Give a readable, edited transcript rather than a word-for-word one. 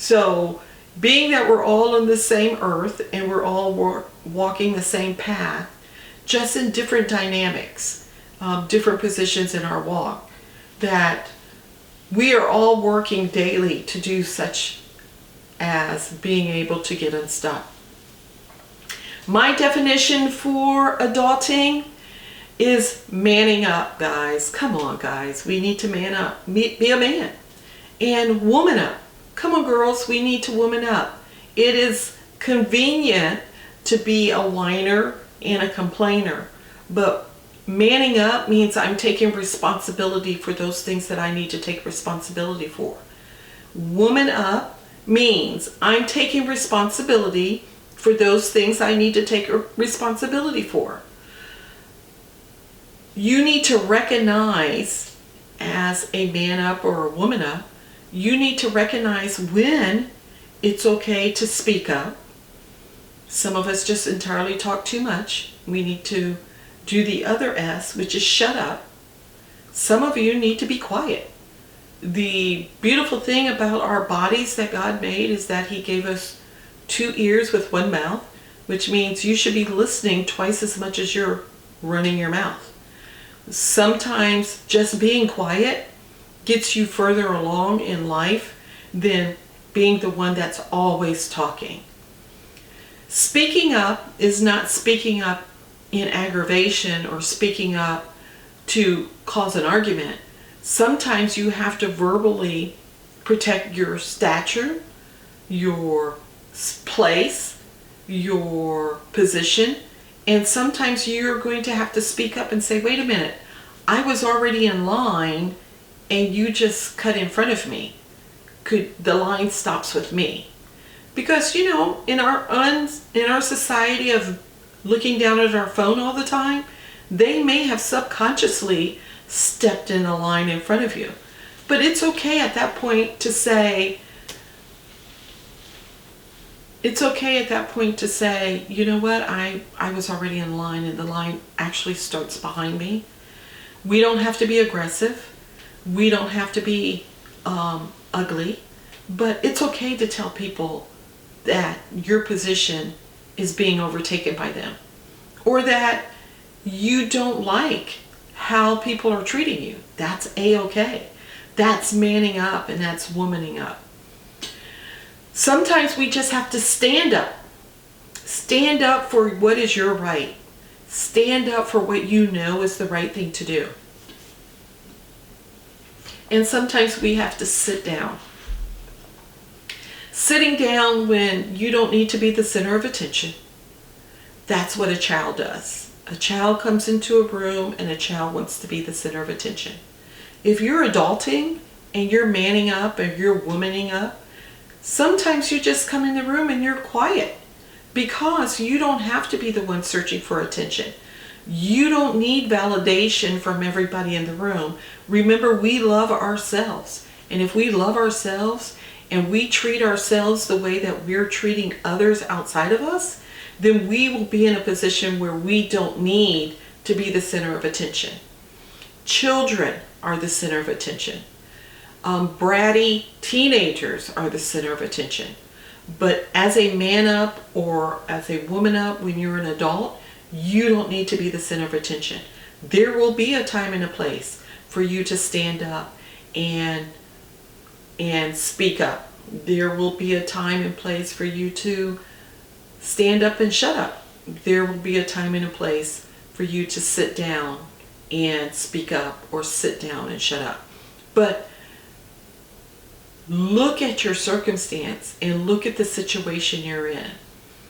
So being that we're all on the same earth and we're all walking the same path, just in different dynamics, different positions in our walk, that we are all working daily to do such as being able to get unstuck. My definition for adulting is manning up, guys. Come on, guys. We need to man up. Be a man. And woman up. Come on, girls. We need to woman up. It is convenient to be a whiner and a complainer, but manning up means I'm taking responsibility for those things that I need to take responsibility for. Woman up means I'm taking responsibility for those things I need to take responsibility for. You need to recognize, as a man up or a woman up, you need to recognize when it's okay to speak up. Some of us just entirely talk too much. We need to do the other S, which is shut up. Some of you need to be quiet. The beautiful thing about our bodies that God made is that He gave us 2 ears with 1 mouth, which means you should be listening twice as much as you're running your mouth. Sometimes just being quiet gets you further along in life than being the one that's always talking. Speaking up is not speaking up in aggravation or speaking up to cause an argument. Sometimes you have to verbally protect your stature, your place, your position, and sometimes you're going to have to speak up and say, wait a minute, I was already in line and you just cut in front of me. The line stops with me. Because, you know, in our society of looking down at our phone all the time, they may have subconsciously stepped in a line in front of you. But it's okay at that point to say, you know what, I was already in line and the line actually starts behind me. We don't have to be aggressive. We don't have to be ugly. But it's okay to tell people that your position is being overtaken by them, or that you don't like how people are treating you. That's a-okay. That's manning up and that's womaning up. Sometimes we just have to stand up. Stand up for what is your right. Stand up for what you know is the right thing to do. And sometimes we have to sit down. Sitting down when you don't need to be the center of attention. That's what a child does. A child comes into a room and a child wants to be the center of attention. If you're adulting and you're manning up and you're womaning up, sometimes you just come in the room and you're quiet because you don't have to be the one searching for attention. You don't need validation from everybody in the room. Remember, we love ourselves. And if we love ourselves and we treat ourselves the way that we're treating others outside of us, then we will be in a position where we don't need to be the center of attention. Children are the center of attention. Bratty teenagers are the center of attention. But as a man up or as a woman up, when you're an adult, you don't need to be the center of attention. There will be a time and a place for you to stand up and speak up. There will be a time and place for you to stand up and shut up. There will be a time and a place for you to sit down and speak up, or sit down and shut up. But look at your circumstance and look at the situation you're in.